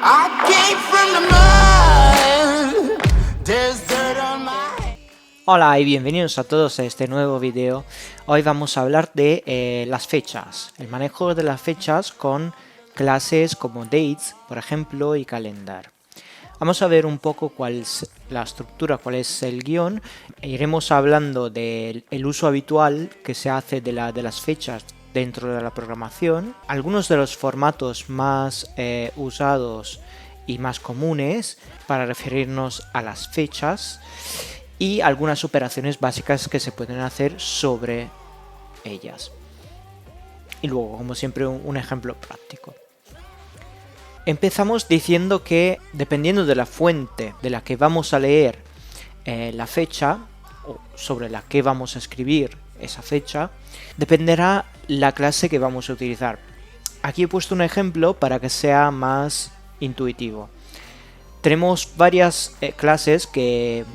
I came from the mud. There's dirt on my... Hola y bienvenidos a todos a este nuevo video. Hoy vamos a hablar de las fechas, el manejo de las fechas con clases como dates, por ejemplo, y calendar. Vamos a ver un poco cuál es la estructura, cuál es el guión. Iremos hablando del uso habitual que se hace de las fechas dentro de la programación, algunos de los formatos más usados y más comunes para referirnos a las fechas y algunas operaciones básicas que se pueden hacer sobre ellas. Y luego, como siempre, un ejemplo práctico. Empezamos diciendo que dependiendo de la fuente de la que vamos a leer la fecha o sobre la que vamos a escribir esa fecha, dependerá la clase que vamos a utilizar. Aquí he puesto un ejemplo para que sea más intuitivo. Tenemos varias clases que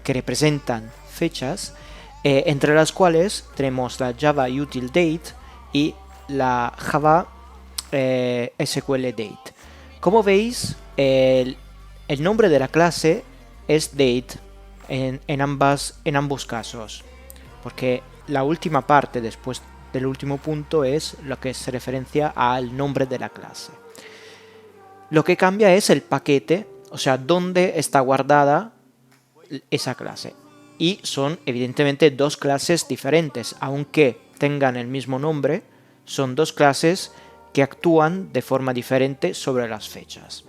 representan fechas, entre las cuales tenemos la Java Util Date y la Java SQL Date. Como veis, el nombre de la clase es date en ambos casos, porque la última parte después del último punto es lo que se referencia al nombre de la clase. Lo que cambia es el paquete, o sea, dónde está guardada esa clase. Y son evidentemente dos clases diferentes, aunque tengan el mismo nombre, son dos clases que actúan de forma diferente sobre las fechas.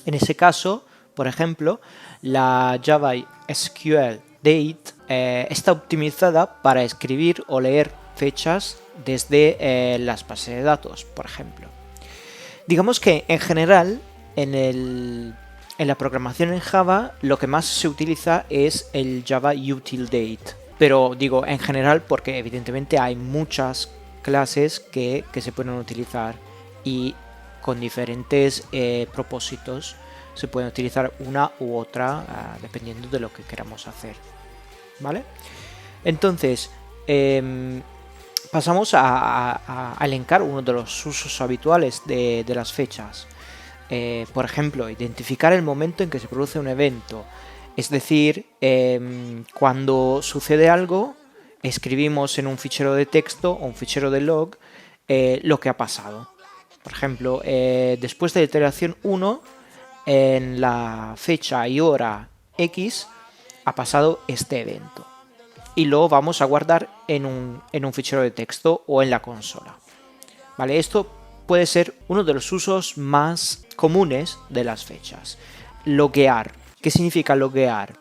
En ese caso, por ejemplo, la Java SQL Date está optimizada para escribir o leer fechas desde las bases de datos, por ejemplo. Digamos que en general, en la programación en Java, lo que más se utiliza es el Java Util Date. Pero digo en general porque evidentemente hay muchas clases que se pueden utilizar y con diferentes propósitos se pueden utilizar una u otra dependiendo de lo que queramos hacer, ¿vale? Entonces pasamos a elencar uno de los usos habituales de las fechas. Por ejemplo, identificar el momento en que se produce un evento, es decir, cuando sucede algo, escribimos en un fichero de texto o un fichero de log lo que ha pasado. Por ejemplo, después de la iteración 1, en la fecha y hora X ha pasado este evento. Y lo vamos a guardar en un fichero de texto o en la consola. ¿Vale? Esto puede ser uno de los usos más comunes de las fechas. Loguear. ¿Qué significa loguear?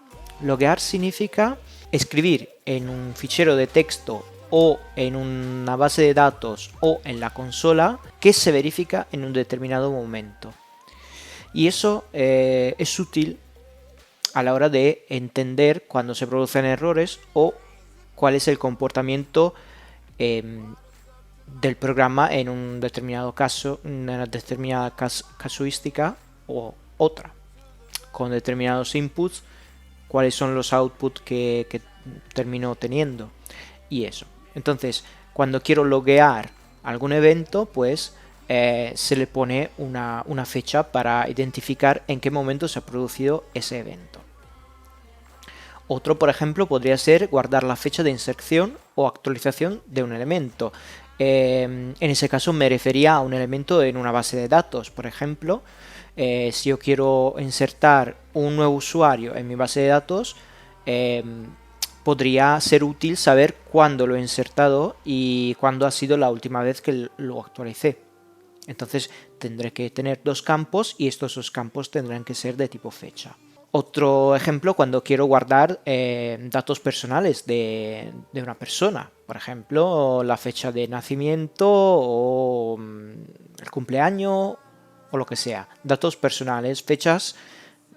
Loguear significa escribir en un fichero de texto o en una base de datos o en la consola que se verifica en un determinado momento. Y eso es útil a la hora de entender cuando se producen errores o cuál es el comportamiento del programa en un determinado caso, una determinada casuística o otra, con determinados inputs, cuáles son los outputs que termino teniendo y eso. Entonces, cuando quiero loguear algún evento, pues se le pone una fecha para identificar en qué momento se ha producido ese evento. Otro, por ejemplo, podría ser guardar la fecha de inserción o actualización de un elemento. En ese caso me refería a un elemento en una base de datos. Por ejemplo, si yo quiero insertar un nuevo usuario en mi base de datos, podría ser útil saber cuándo lo he insertado y cuándo ha sido la última vez que lo actualicé. Entonces tendré que tener dos campos y estos dos campos tendrán que ser de tipo fecha. Otro ejemplo, cuando quiero guardar datos personales de una persona, por ejemplo, la fecha de nacimiento o el cumpleaños o lo que sea. Datos personales, fechas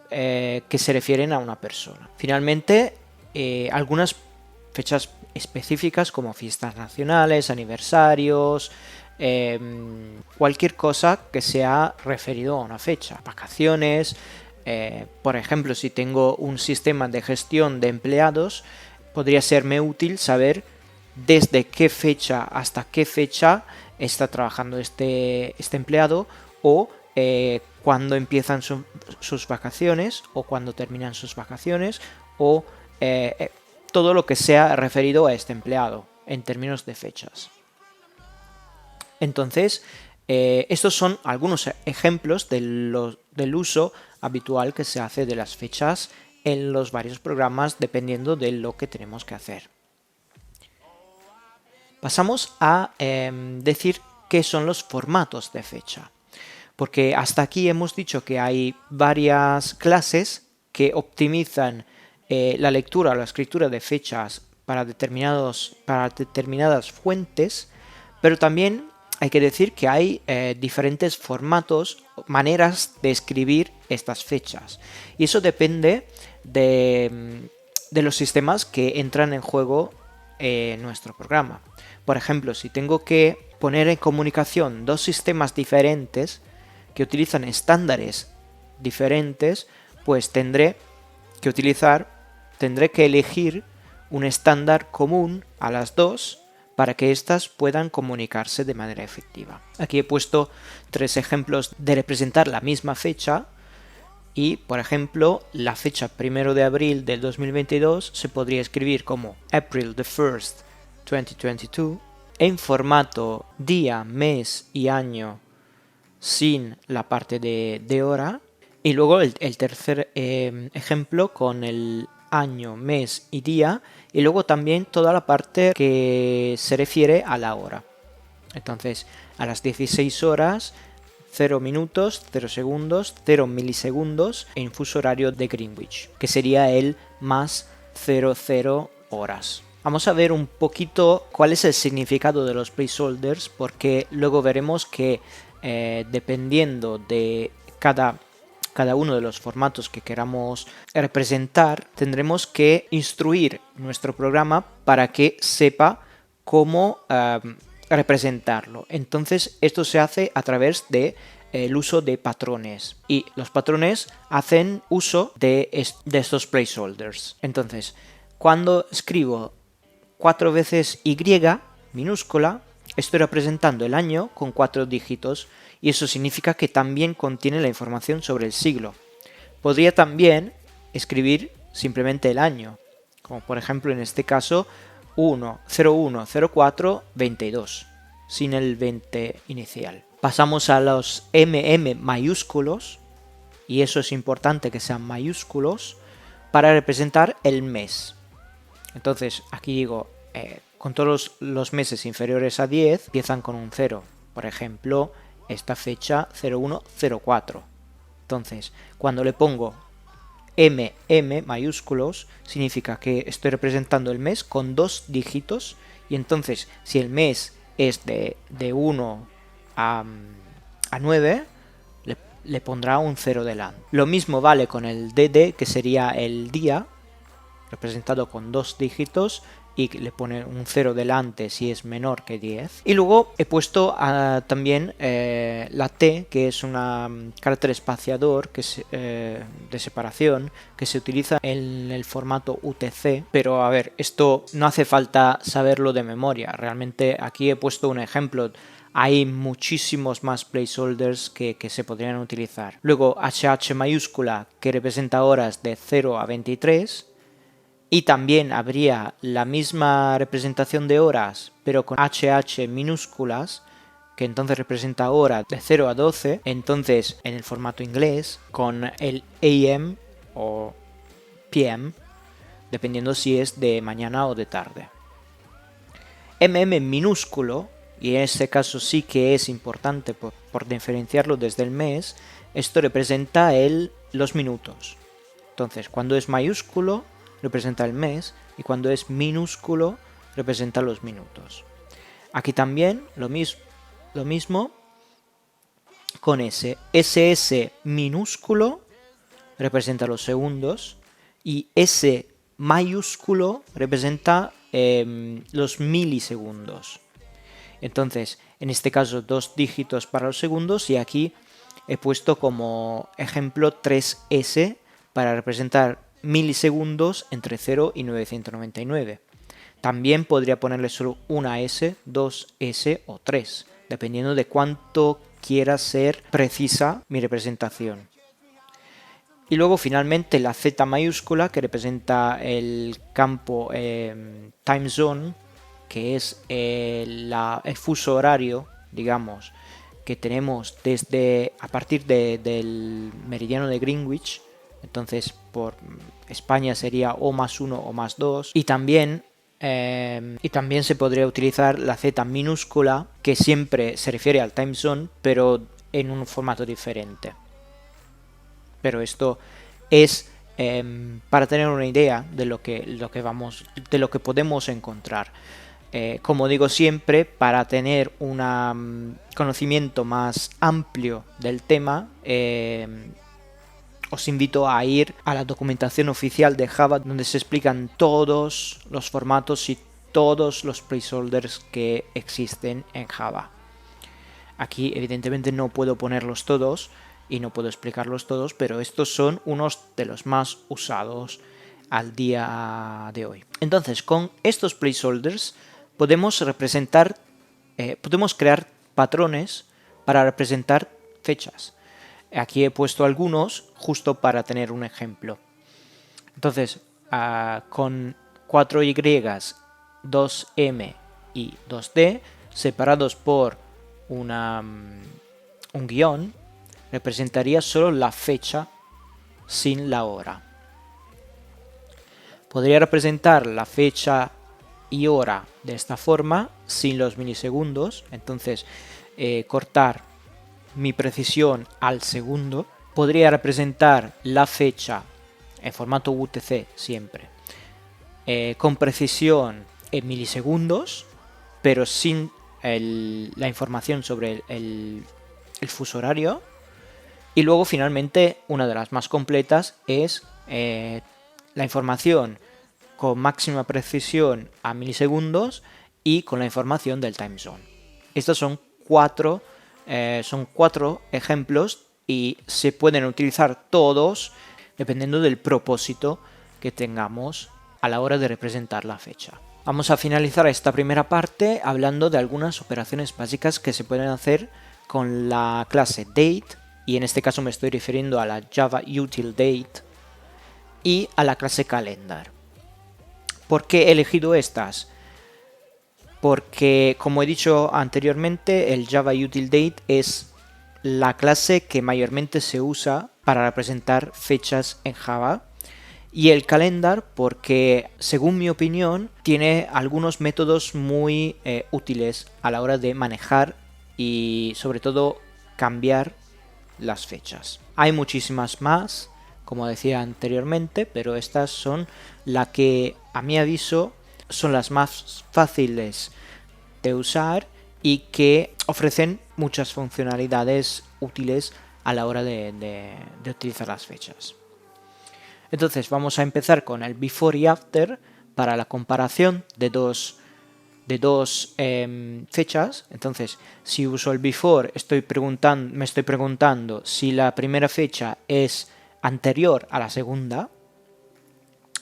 que se refieren a una persona. Finalmente, algunas fechas específicas como fiestas nacionales, aniversarios, cualquier cosa que sea referido a una fecha, vacaciones. Por ejemplo, si tengo un sistema de gestión de empleados, podría serme útil saber desde qué fecha hasta qué fecha está trabajando este empleado o cuándo empiezan sus vacaciones o cuándo terminan sus vacaciones o todo lo que sea referido a este empleado en términos de fechas. Entonces, estos son algunos ejemplos del uso habitual que se hace de las fechas en los varios programas dependiendo de lo que tenemos que hacer. Pasamos a decir qué son los formatos de fecha, porque hasta aquí hemos dicho que hay varias clases que optimizan la lectura o la escritura de fechas para determinadas fuentes, pero también hay que decir que hay diferentes formatos, maneras de escribir estas fechas, y eso depende de los sistemas que entran en juego en nuestro programa. Por ejemplo, si tengo que poner en comunicación dos sistemas diferentes que utilizan estándares diferentes, pues tendré que elegir un estándar común a las dos para que éstas puedan comunicarse de manera efectiva. Aquí he puesto 3 ejemplos de representar la misma fecha y, por ejemplo, la fecha 1 de abril del 2022 se podría escribir como April the 1st, 2022, en formato día, mes y año sin la parte de hora, y luego el tercer ejemplo con el año, mes y día, y luego también toda la parte que se refiere a la hora. Entonces, a las 16 horas, 0 minutos, 0 segundos, 0 milisegundos en fuso horario de Greenwich, que sería el más 00 horas. Vamos a ver un poquito cuál es el significado de los placeholders, porque luego veremos que dependiendo de cada uno de los formatos que queramos representar, tendremos que instruir nuestro programa para que sepa cómo representarlo. Entonces, esto se hace a través de el uso de patrones, y los patrones hacen uso de estos placeholders. Entonces, cuando escribo 4 veces Y minúscula, estoy representando el año con 4 dígitos, y eso significa que también contiene la información sobre el siglo. Podría también escribir simplemente el año, como por ejemplo en este caso 010422, sin el 20 inicial. Pasamos a los mayúsculos, y eso es importante que sean mayúsculos, para representar el mes. Entonces aquí digo, con todos los meses inferiores a 10 empiezan con un 0. Por ejemplo, esta fecha 0104. Entonces, cuando le pongo mayúsculos, significa que estoy representando el mes con 2 dígitos, y entonces si el mes es de 1 a 9, le pondrá un 0 delante. Lo mismo vale con el DD, que sería el día, representado con 2 dígitos, y le pone un 0 delante si es menor que 10. Y luego he puesto también la T, que es un carácter espaciador de separación, que se utiliza en el formato UTC, pero a ver, esto no hace falta saberlo de memoria. Realmente aquí he puesto un ejemplo. Hay muchísimos más placeholders que se podrían utilizar. Luego HH mayúscula, que representa horas de 0 a 23, y también habría la misma representación de horas, pero con HH minúsculas, que entonces representa horas de 0 a 12, entonces en el formato inglés, con el AM o PM, dependiendo si es de mañana o de tarde. minúsculo, y en este caso sí que es importante por diferenciarlo desde el mes, esto representa los minutos. Entonces, cuando es mayúsculo, representa el mes, y cuando es minúsculo, representa los minutos. Aquí también lo mismo con SS minúsculo representa los segundos, y S mayúsculo representa los milisegundos. Entonces, en este caso 2 dígitos para los segundos, y aquí he puesto como ejemplo 3S para representar milisegundos entre 0 y 999. También podría ponerle solo una S, 2S o 3, dependiendo de cuánto quiera ser precisa mi representación. Y luego finalmente la Z mayúscula, que representa el campo time zone, que es el fuso horario, digamos, que tenemos a partir del meridiano de Greenwich. Entonces por España sería o +1 o +2. Y también se podría utilizar la Z minúscula, que siempre se refiere al time zone, pero en un formato diferente. Pero esto es para tener una idea de lo que podemos encontrar. Como digo siempre, para tener un conocimiento más amplio del tema, os invito a ir a la documentación oficial de Java, donde se explican todos los formatos y todos los placeholders que existen en Java. Aquí evidentemente no puedo ponerlos todos y no puedo explicarlos todos, pero estos son unos de los más usados al día de hoy. Entonces, con estos placeholders podemos crear patrones para representar fechas. Aquí he puesto algunos justo para tener un ejemplo. Entonces, con 4Y, 2M y 2D separados por un guión, representaría solo la fecha sin la hora. Podría representar la fecha y hora de esta forma sin los milisegundos, entonces cortar mi precisión al segundo. Podría representar la fecha en formato UTC siempre, con precisión en milisegundos, pero sin la información sobre el fuso horario. Y luego finalmente una de las más completas es la información con máxima precisión a milisegundos y con la información del time zone. Estos son cuatro ejemplos y se pueden utilizar todos dependiendo del propósito que tengamos a la hora de representar la fecha. Vamos a finalizar esta primera parte hablando de algunas operaciones básicas que se pueden hacer con la clase date, y en este caso me estoy refiriendo a la Java Util Date y a la clase calendar. ¿Por qué he elegido estas? Porque, como he dicho anteriormente, el Java Util Date es la clase que mayormente se usa para representar fechas en Java, y el calendar porque, según mi opinión, tiene algunos métodos muy útiles a la hora de manejar y sobre todo cambiar las fechas. Hay muchísimas más, como decía anteriormente, pero estas son las que, a mi aviso, son las más fáciles de usar y que ofrecen muchas funcionalidades útiles a la hora de utilizar las fechas. Entonces vamos a empezar con el before y after para la comparación de dos fechas. Entonces, si uso el before, me estoy preguntando si la primera fecha es anterior a la segunda,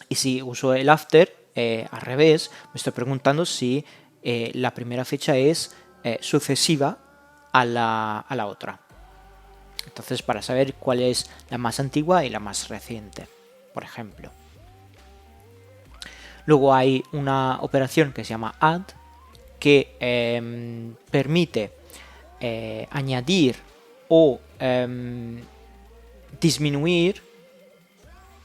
y si uso el after, al revés, me estoy preguntando si la primera fecha es sucesiva a la otra. Entonces, para saber cuál es la más antigua y la más reciente, por ejemplo. Luego hay una operación que se llama add, que permite añadir o disminuir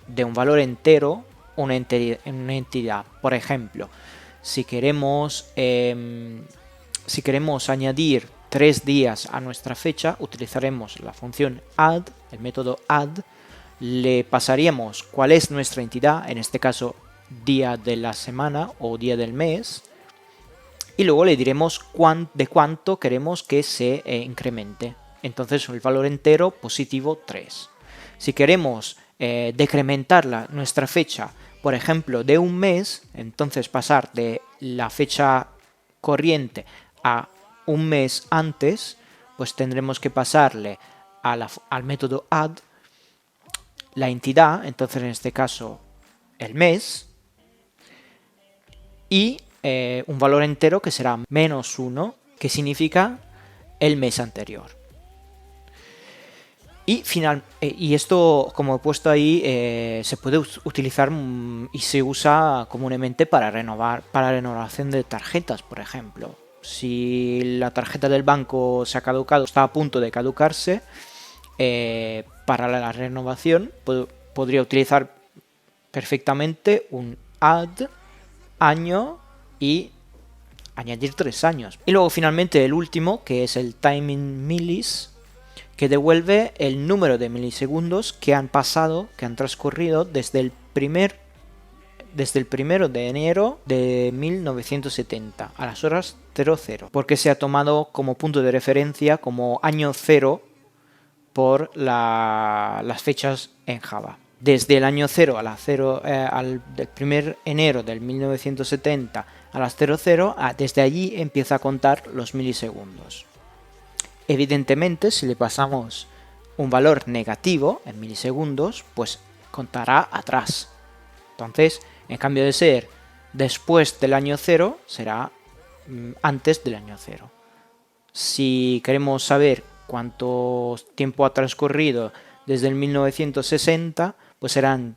de un valor entero una entidad. Por ejemplo, si queremos añadir 3 días a nuestra fecha, utilizaremos la función add, el método add, le pasaríamos cuál es nuestra entidad, en este caso día de la semana o día del mes, y luego le diremos de cuánto queremos que se incremente. Entonces el valor entero positivo 3. Si queremos decrementar nuestra fecha, por ejemplo, de un mes, entonces pasar de la fecha corriente a un mes antes, pues tendremos que pasarle al método add la entidad, entonces en este caso el mes, y un valor entero que será -1, que significa el mes anterior. Y esto, como he puesto ahí, se puede utilizar y se usa comúnmente para renovación de tarjetas, por ejemplo. Si la tarjeta del banco se ha caducado, está a punto de caducarse, para la renovación podría utilizar perfectamente un add año y añadir 3 años. Y luego finalmente el último, que es el timing millis, que devuelve el número de milisegundos que han pasado, que han transcurrido desde el 1 de enero de 1970 a las horas 00, porque se ha tomado como punto de referencia, como año 0, por las fechas en Java. Desde el año 0 al 1 enero del 1970 a las 00, desde allí empieza a contar los milisegundos. Evidentemente, si le pasamos un valor negativo en milisegundos, pues contará atrás. Entonces, en cambio de ser después del año 0, será antes del año 0. Si queremos saber cuánto tiempo ha transcurrido desde el 1960, pues serán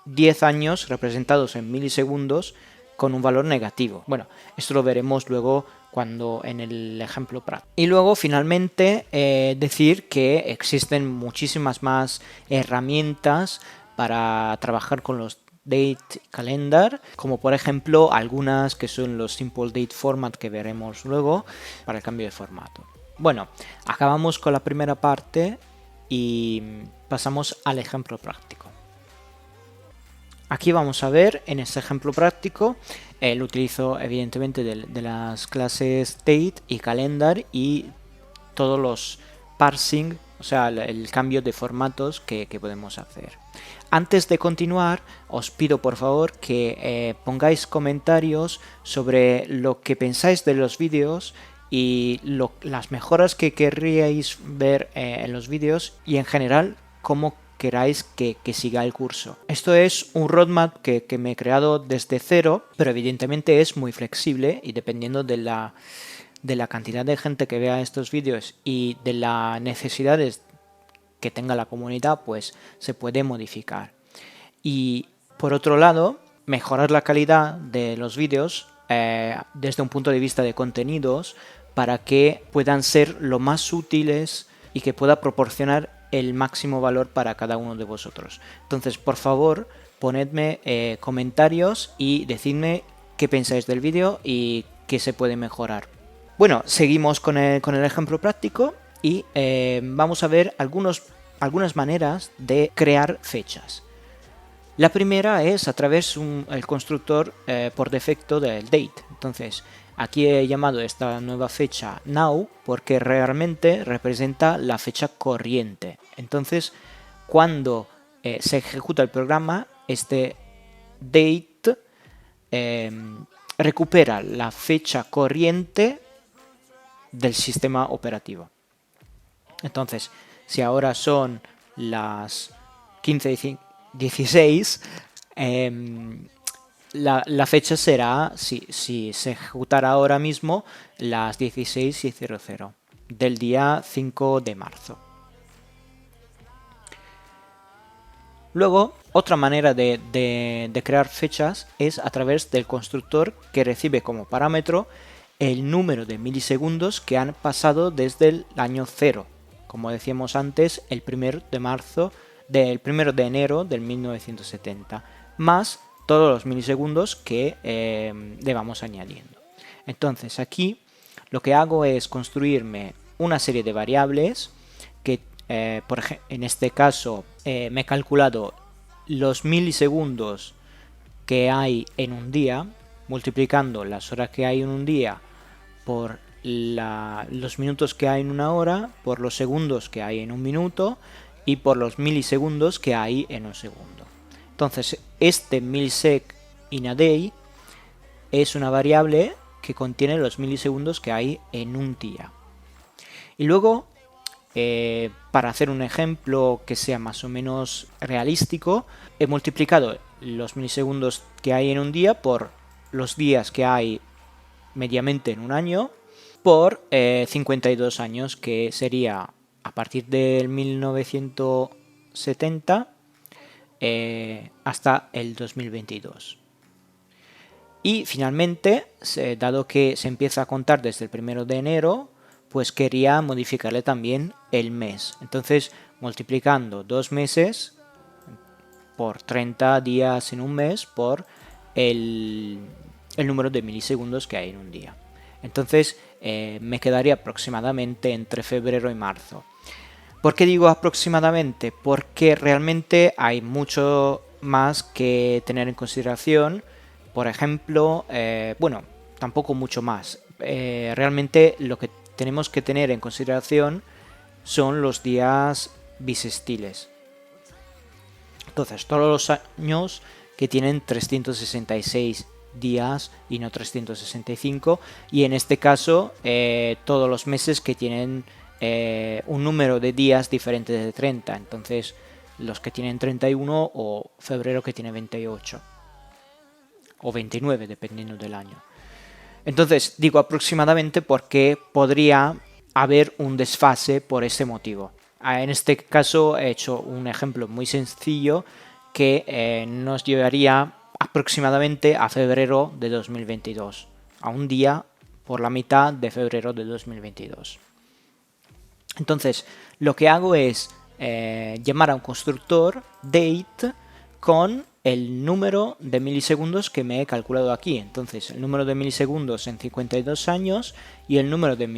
10 años representados en milisegundos con un valor negativo. Bueno, esto lo veremos luego en el ejemplo práctico. Y luego finalmente decir que existen muchísimas más herramientas para trabajar con los date calendar, como por ejemplo algunas que son los simple date format, que veremos luego, para el cambio de formato. Bueno, acabamos con la primera parte y pasamos al ejemplo práctico. Aquí vamos a ver, en este ejemplo práctico, lo utilizo evidentemente de las clases date y calendar y todos los parsing, o sea, el cambio de formatos que podemos hacer. Antes de continuar, os pido por favor que pongáis comentarios sobre lo que pensáis de los vídeos y las mejoras que querríais ver en los vídeos, y en general cómo queráis que siga el curso. Esto es un roadmap que me he creado desde cero, pero evidentemente es muy flexible y dependiendo de la cantidad de gente que vea estos vídeos y de las necesidades que tenga la comunidad, pues se puede modificar. Y por otro lado, mejorar la calidad de los vídeos desde un punto de vista de contenidos, para que puedan ser lo más útiles y que pueda proporcionar el máximo valor para cada uno de vosotros. Entonces, por favor, ponedme comentarios y decidme qué pensáis del vídeo y qué se puede mejorar. Bueno, seguimos con el ejemplo práctico y vamos a ver algunas maneras de crear fechas. La primera es a través del constructor por defecto del date. Entonces, aquí he llamado esta nueva fecha now porque realmente representa la fecha corriente. Entonces, cuando se ejecuta el programa, este date recupera la fecha corriente del sistema operativo. Entonces, si ahora son las 15:16, la fecha será, si se ejecutara ahora mismo, las 16:00 del día 5 de marzo. Luego, otra manera de crear fechas es a través del constructor que recibe como parámetro el número de milisegundos que han pasado desde el año 0. Como decíamos antes, el 1 de enero del 1970, más todos los milisegundos que le vamos añadiendo. Entonces aquí lo que hago es construirme una serie de variables que, por ejemplo, en este caso me he calculado los milisegundos que hay en un día, multiplicando las horas que hay en un día por los minutos que hay en una hora, por los segundos que hay en un minuto y por los milisegundos que hay en un segundo. Entonces, este millisec in a day es una variable que contiene los milisegundos que hay en un día. Y luego, para hacer un ejemplo que sea más o menos realístico, he multiplicado los milisegundos que hay en un día por los días que hay mediamente en un año, por 52 años, que sería a partir del 1970 hasta el 2022. Y finalmente, dado que se empieza a contar desde el 1 de enero, pues quería modificarle también el mes. Entonces, multiplicando 2 meses por 30 días en un mes por el número de milisegundos que hay en un día. Entonces, me quedaría aproximadamente entre febrero y marzo. ¿Por qué digo aproximadamente? Porque realmente hay mucho más que tener en consideración. Por ejemplo, bueno, tampoco mucho más. Realmente lo que tenemos que tener en consideración son los días bisestiles. Entonces, todos los años que tienen 366 días y no 365, y en este caso todos los meses que tienen un número de días diferente de 30, entonces los que tienen 31 o febrero que tiene 28 o 29 dependiendo del año. Entonces digo aproximadamente porque podría haber un desfase por ese motivo. En este caso he hecho un ejemplo muy sencillo que nos llevaría aproximadamente a febrero de 2022, a un día por la mitad de febrero de 2022. Entonces lo que hago es llamar a un constructor date con el número de milisegundos que me he calculado aquí. Entonces el número de milisegundos en 52 años y el número de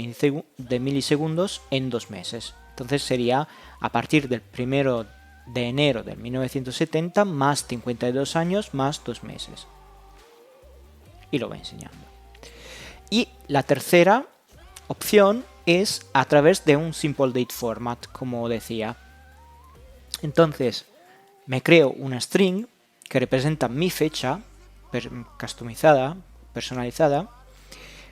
milisegundos en 2 meses. Entonces sería a partir del 1 de enero de 1970 más 52 años más 2 meses. Y lo voy enseñando. Y la tercera opción es a través de un Simple Date Format, como decía. Entonces me creo una string que representa mi fecha customizada, personalizada.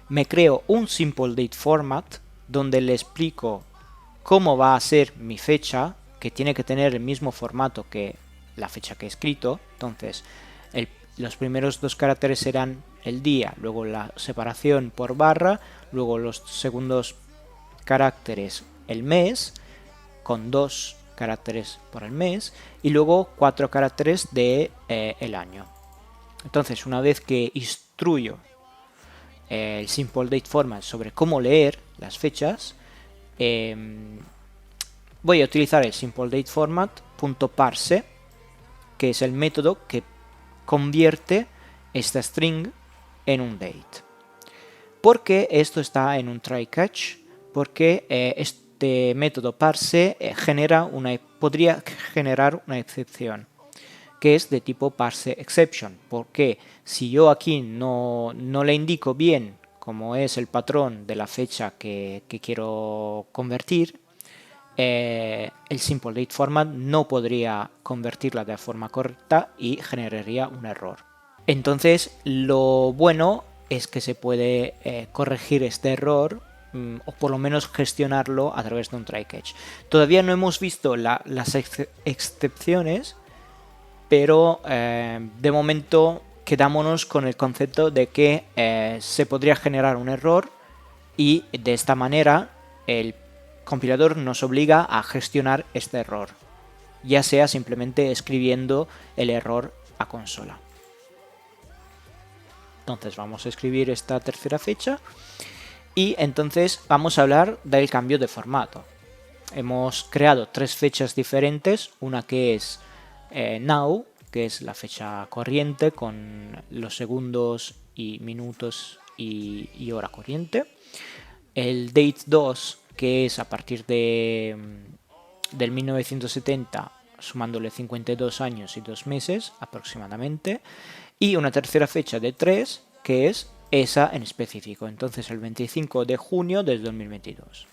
Me creo un Simple Date Format donde le explico cómo va a ser mi fecha, que tiene que tener el mismo formato que la fecha que he escrito. Entonces los primeros 2 caracteres serán el día, luego la separación por barra, luego los segundos caracteres el mes, con 2 caracteres por el mes, y luego 4 caracteres de el año. Entonces, una vez que instruyo el Simple Date Format sobre cómo leer las fechas, voy a utilizar el Simple Date Format.parse, que es el método que convierte esta string en un date. ¿Por qué esto está en un try catch? Porque este método parse podría generar una excepción, que es de tipo parse exception, porque si yo aquí no le indico bien cómo es el patrón de la fecha que quiero convertir, el Simple Date Format no podría convertirla de forma correcta y generaría un error. Entonces, lo bueno es que se puede corregir este error o por lo menos gestionarlo a través de un try catch. Todavía no hemos visto las excepciones, pero de momento quedámonos con el concepto de que se podría generar un error y de esta manera el compilador nos obliga a gestionar este error, ya sea simplemente escribiendo el error a consola. Entonces vamos a escribir esta tercera fecha y entonces vamos a hablar del cambio de formato. Hemos creado 3 fechas diferentes, una que es now, que es la fecha corriente con los segundos y minutos y hora corriente. El date 2, que es a partir del 1970, sumándole 52 años y 2 meses aproximadamente. Y una tercera fecha de 3, que es esa en específico, entonces el 25 de junio del 2022.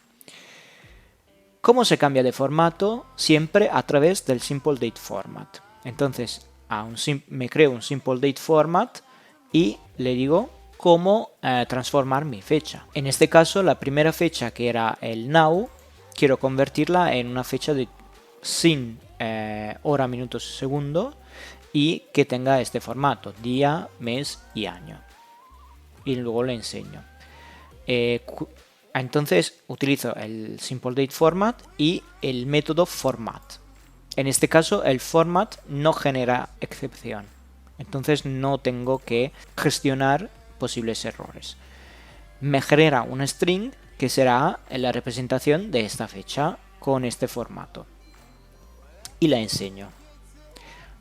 ¿Cómo se cambia de formato? Siempre a través del Simple Date Format. Entonces me creo un Simple Date Format y le digo cómo transformar mi fecha. En este caso, la primera fecha, que era el now, quiero convertirla en una fecha sin hora, minutos, segundo, y que tenga este formato, día, mes y año. Y luego le enseño. Entonces utilizo el simple date format y el método format. En este caso el format no genera excepción, entonces no tengo que gestionar posibles errores. Me genera un string que será la representación de esta fecha con este formato y la enseño.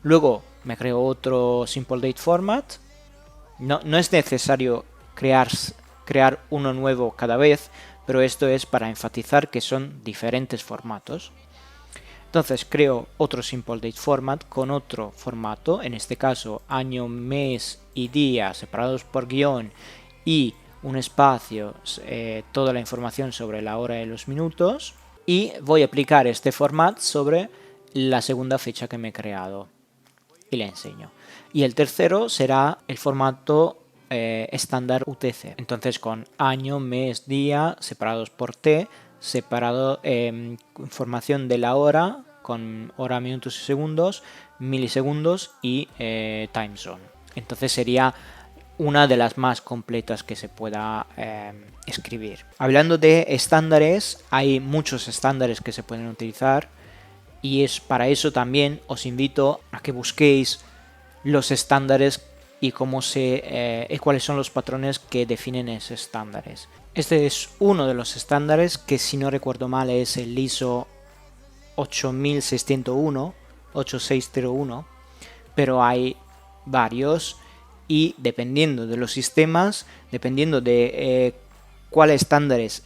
Luego me creo otro simple date format. No es necesario crear uno nuevo cada vez, pero esto es para enfatizar que son diferentes formatos. Entonces creo otro simple date format con otro formato, en este caso año, mes y día separados por guión y un espacio, toda la información sobre la hora y los minutos, y voy a aplicar este format sobre la segunda fecha que me he creado y la enseño. Y el tercero será el formato estándar UTC, entonces con año, mes, día separados por T, separado información de la hora con hora, minutos y segundos, milisegundos y time zone. Entonces sería una de las más completas que se pueda escribir. Hablando de estándares, hay muchos estándares que se pueden utilizar y es para eso también os invito a que busquéis los estándares y cuáles son los patrones que definen esos estándares. Este es uno de los estándares que, si no recuerdo mal, es el ISO 8601, pero hay varios y dependiendo de los sistemas, dependiendo de cuáles estándares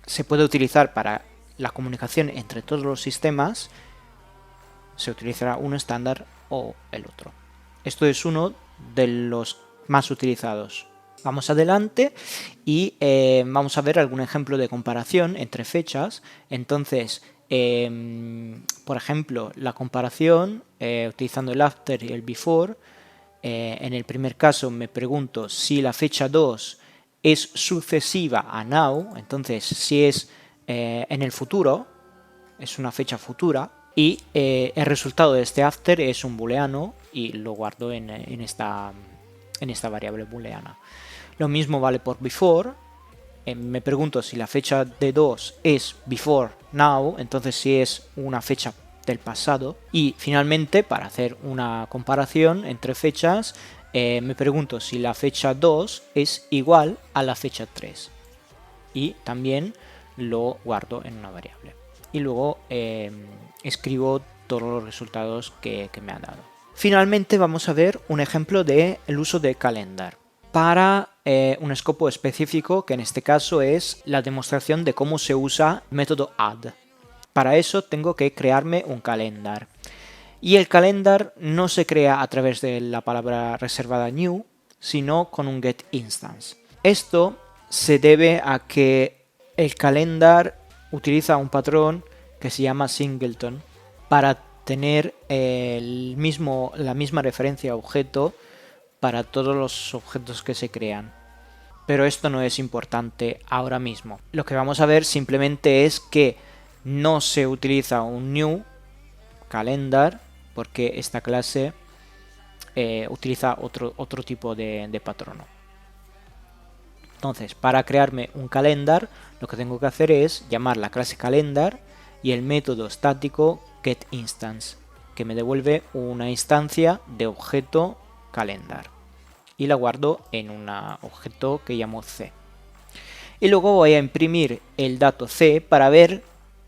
se puede utilizar para la comunicación entre todos los sistemas, se utilizará un estándar o el otro. Esto es uno de los más utilizados. Vamos adelante y vamos a ver algún ejemplo de comparación entre fechas. Entonces, por ejemplo, la comparación utilizando el after y el before. En el primer caso me pregunto si la fecha 2 es sucesiva a now, entonces si es en el futuro, es una fecha futura, y el resultado de este after es un booleano y lo guardo en esta variable booleana. Lo mismo vale por before. Me pregunto si la fecha de 2 es before now, entonces si es una fecha del pasado. Y finalmente, para hacer una comparación entre fechas, me pregunto si la fecha 2 es igual a la fecha 3. Y también lo guardo en una variable. Y luego escribo todos los resultados que me ha dado. Finalmente vamos a ver un ejemplo del uso de calendar para un escopo específico, que en este caso es la demostración de cómo se usa el método add. Para eso tengo que crearme un calendar. Y el calendar no se crea a través de la palabra reservada new, sino con un getInstance. Esto se debe a que el calendar utiliza un patrón que se llama singleton para tener la misma referencia a objeto para todos los objetos que se crean. Pero esto no es importante ahora mismo. Lo que vamos a ver simplemente es que no se utiliza un new calendar porque esta clase utiliza otro tipo de patrono. Entonces, para crearme un calendar, lo que tengo que hacer es llamar la clase calendar y el método estático getInstance, que me devuelve una instancia de objeto calendar. Y la guardo en un objeto que llamo C. Y luego voy a imprimir el dato C para ver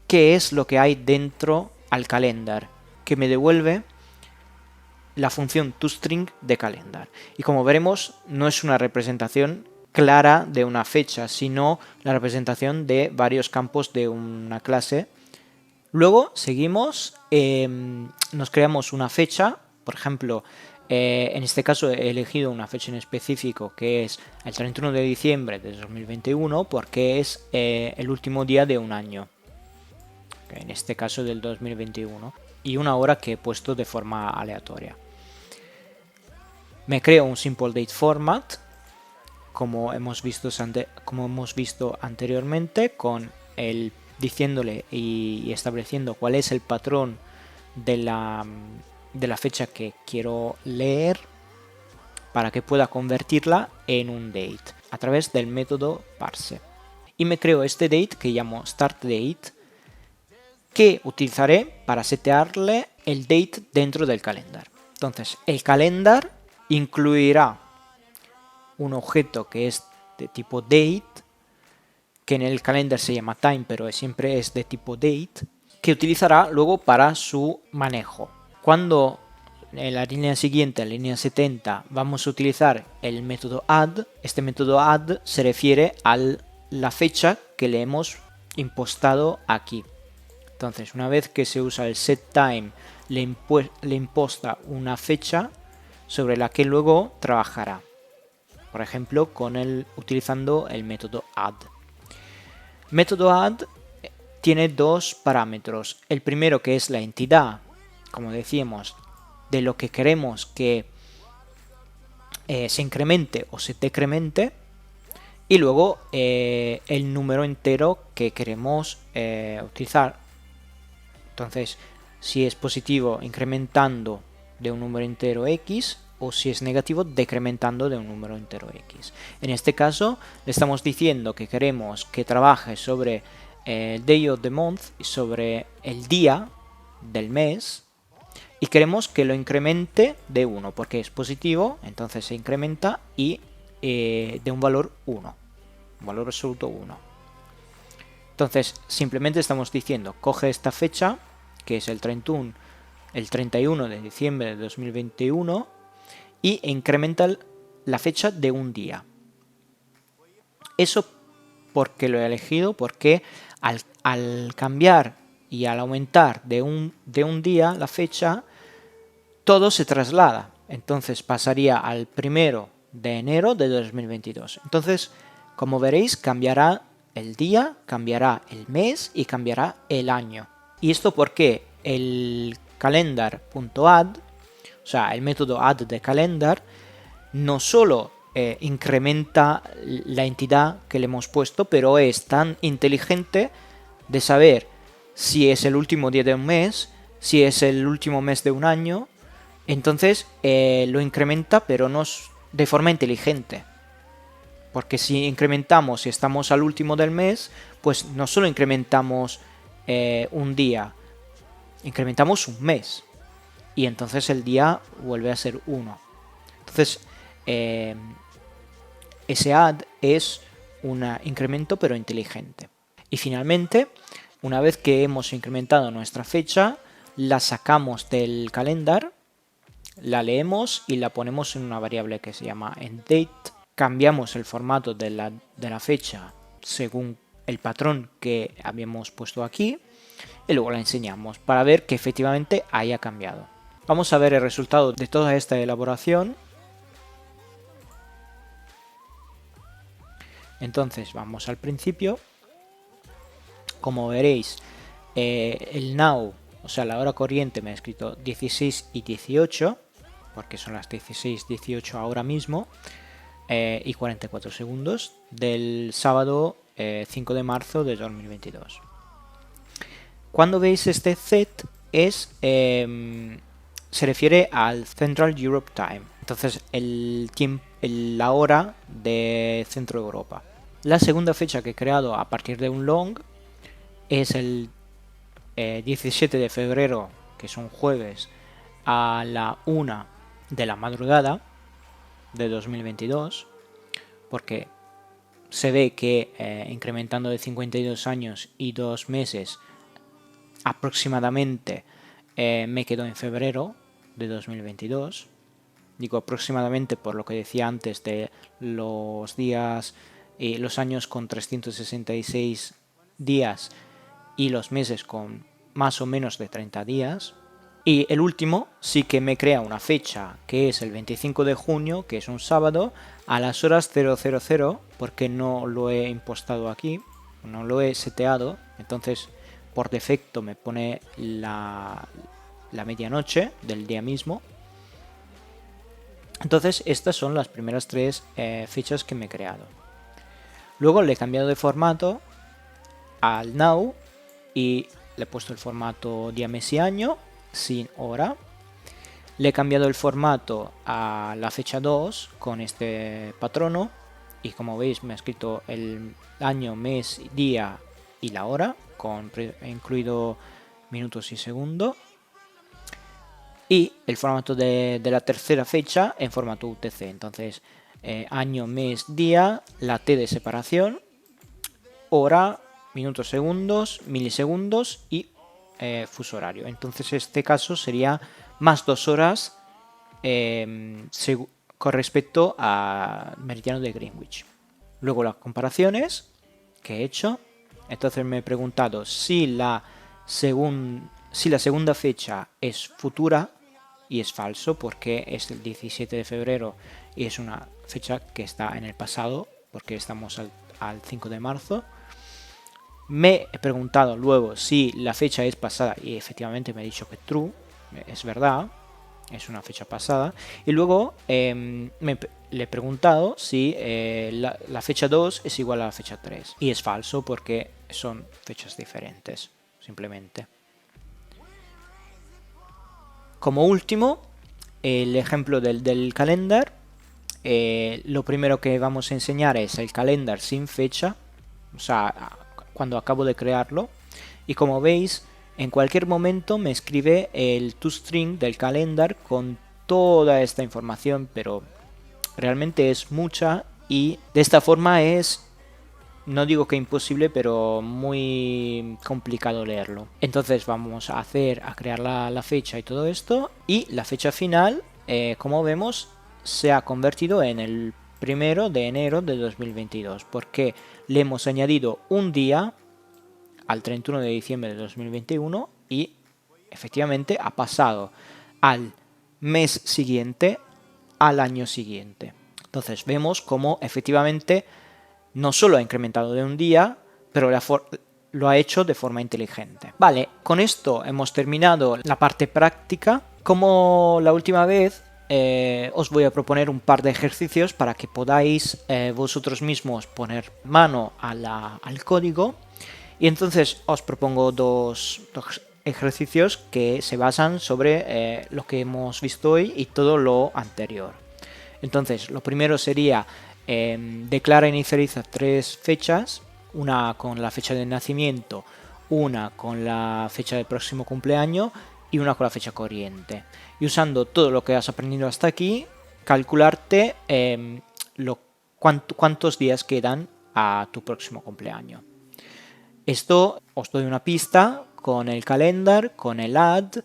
qué es lo que hay dentro al calendar, que me devuelve la función toString de calendar. Y como veremos, no es una representación clara de una fecha, sino la representación de varios campos de una clase. Luego seguimos, nos creamos una fecha, por ejemplo, en este caso he elegido una fecha en específico que es el 31 de diciembre de 2021 porque es el último día de un año, en este caso del 2021, y una hora que he puesto de forma aleatoria. Me creo un simple date format, como hemos visto anteriormente, con el diciéndole y estableciendo cuál es el patrón de la fecha que quiero leer para que pueda convertirla en un date a través del método parse. y me creo este date que llamo start date, que utilizaré para setearle el date dentro del calendar. Entonces, el calendar incluirá un objeto que es de tipo date, que en el calendar se llama time, pero siempre es de tipo date, que utilizará luego para su manejo. Cuando en la línea siguiente, en la línea 70, vamos a utilizar el método add, este método add se refiere a la fecha que le hemos impostado aquí. Entonces, una vez que se usa el setTime, le imposta una fecha sobre la que luego trabajará. Por ejemplo, utilizando el método add. Método add tiene dos parámetros. El primero, que es la entidad, como decíamos, de lo que queremos que se incremente o se decremente. Y luego el número entero que queremos utilizar. Entonces, si es positivo, incrementando de un número entero x, o si es negativo, decrementando de un número entero x. En este caso, le estamos diciendo que queremos que trabaje sobre el day of the month, sobre el día del mes, y queremos que lo incremente de 1, porque es positivo, entonces se incrementa y de un valor 1, un valor absoluto 1. Entonces, simplemente estamos diciendo, coge esta fecha, que es el 31 de diciembre de 2021, y incrementa la fecha de un día. Eso porque lo he elegido, porque al cambiar y al aumentar de un día la fecha, todo se traslada. Entonces pasaría al 1 de enero de 2022. Entonces, como veréis, cambiará el día, cambiará el mes y cambiará el año. Y esto porque el calendar.add, o sea, el método add de calendar, no solo incrementa la entidad que le hemos puesto, pero es tan inteligente de saber si es el último día de un mes, si es el último mes de un año. Entonces lo incrementa, pero no de forma inteligente. Porque si incrementamos, si estamos al último del mes, pues no solo incrementamos un día, incrementamos un mes. Y entonces el día vuelve a ser 1. Entonces, ese add es un incremento pero inteligente. Y finalmente, una vez que hemos incrementado nuestra fecha, la sacamos del calendar, la leemos y la ponemos en una variable que se llama endDate. Cambiamos el formato de la fecha según el patrón que habíamos puesto aquí y luego la enseñamos para ver que efectivamente haya cambiado. Vamos a ver el resultado de toda esta elaboración. Entonces vamos al principio. Como veréis, el now, o sea, la hora corriente me ha escrito 16 y 18, porque son las 16:18 ahora mismo, y 44 segundos del sábado 5 de marzo de 2022. Cuando veis este set se refiere al Central Europe Time, entonces la hora de Centro Europa. La segunda fecha que he creado a partir de un long es el 17 de febrero, que es un jueves, a la 1 de la madrugada de 2022, porque se ve que incrementando de 52 años y 2 meses aproximadamente me quedo en febrero de 2022. Digo aproximadamente por lo que decía antes de los días y los años con 366 días y los meses con más o menos de 30 días. Y el último sí que me crea una fecha que es el 25 de junio, que es un sábado, a las horas 000, porque no lo he impostado aquí, no lo he seteado, entonces por defecto me pone la medianoche del día mismo. Entonces estas son las primeras 3 fechas que me he creado. Luego le he cambiado de formato al now y le he puesto el formato día, mes y año sin hora. Le he cambiado el formato a la fecha 2 con este patrono y como veis me ha escrito el año, mes, día y la hora, incluido minutos y segundos. Y el formato de la tercera fecha en formato UTC. Entonces, año, mes, día, la T de separación, hora, minutos, segundos, milisegundos y fuso horario. Entonces, este caso sería más 2 horas con respecto al meridiano de Greenwich. Luego las comparaciones que he hecho. Entonces me he preguntado si la segunda fecha es futura, y es falso porque es el 17 de febrero y es una fecha que está en el pasado porque estamos al 5 de marzo. Me he preguntado luego si la fecha es pasada y efectivamente me ha dicho que true, es verdad, es una fecha pasada. Y luego le he preguntado si la fecha 2 es igual a la fecha 3 y es falso porque son fechas diferentes, simplemente. Como último, el ejemplo del calendar. Lo primero que vamos a enseñar es el calendar sin fecha, o sea, cuando acabo de crearlo. Y como veis, en cualquier momento me escribe el toString del calendar con toda esta información, pero realmente es mucha y de esta forma es, no digo que imposible, pero muy complicado leerlo. Entonces vamos a crear la fecha y todo esto. Y la fecha final, como vemos, se ha convertido en el 1 de enero de 2022. Porque le hemos añadido un día al 31 de diciembre de 2021 y efectivamente ha pasado al mes siguiente, al año siguiente. Entonces vemos cómo efectivamente no solo ha incrementado de un día, pero lo ha hecho de forma inteligente. Vale, con esto hemos terminado la parte práctica. Como la última vez, os voy a proponer un par de ejercicios para que podáis vosotros mismos poner mano al código. Y entonces os propongo dos ejercicios que se basan sobre lo que hemos visto hoy y todo lo anterior. Entonces, lo primero sería declara e inicializa 3 fechas, una con la fecha de nacimiento, una con la fecha del próximo cumpleaños y una con la fecha corriente. Y usando todo lo que has aprendido hasta aquí, calcularte cuántos días quedan a tu próximo cumpleaños. Esto os doy una pista con el calendar, con el add,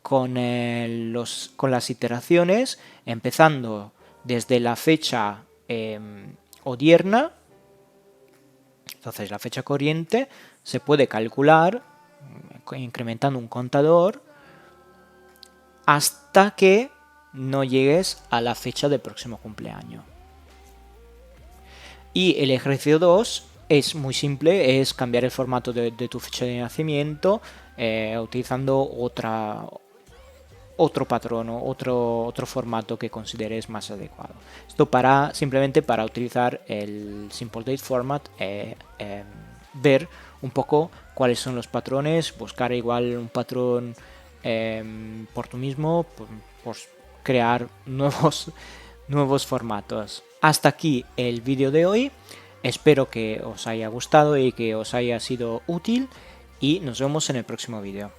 con las iteraciones, empezando desde la fecha odierna. Entonces la fecha corriente se puede calcular incrementando un contador hasta que no llegues a la fecha del próximo cumpleaños. Y el ejercicio 2 es muy simple, es cambiar el formato de tu fecha de nacimiento utilizando otro patrón o otro formato que consideres más adecuado. Esto simplemente para utilizar el Simple Date Format, ver un poco cuáles son los patrones, buscar igual un patrón por tú mismo, por crear nuevos formatos. Hasta aquí el vídeo de hoy. Espero que os haya gustado y que os haya sido útil y nos vemos en el próximo vídeo.